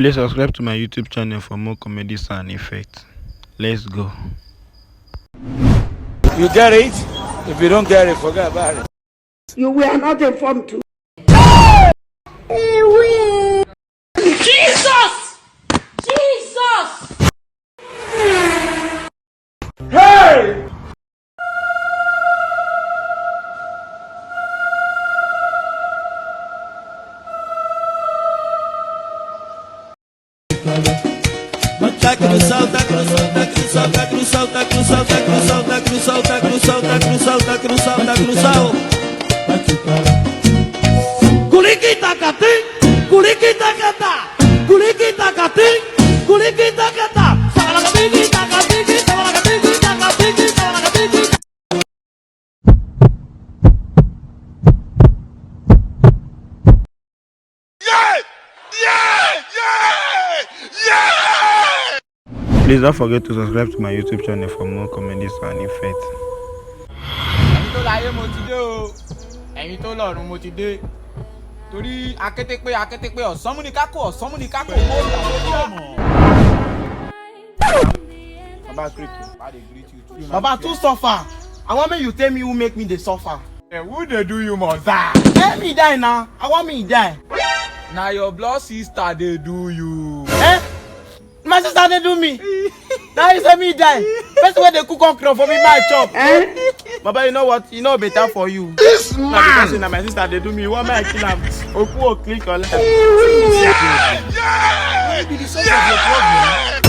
Please subscribe to my YouTube channel for more comedy sound effects. Let's go. You get it? If you don't get it, forget about it. You were not informed to. Jesus! Jesus! Hey! Please don't forget to subscribe to my YouTube channel for more comedy sound effects. Ẹ̀yin tó láyé mo ti dé o, ẹ̀yin tó lọ́run mo ti dé. Torí akétépé ọ̀sánmúnikákò mo là lórí ọmọ. Baba greet you, I dey greet you too. Baba too suffer. I want make you tell me who make me dey suffer. Who dey do you Mozart? Let me die now. I want me die. Na your blood sister dey do you. My sister dey do me. Now you say me die. First way they cook okra for me my chop. Baba, you know what? You know better for you. This man! Because na my sister dey do me. What make I kill am? Oku o click on. Maybe the source of your problem.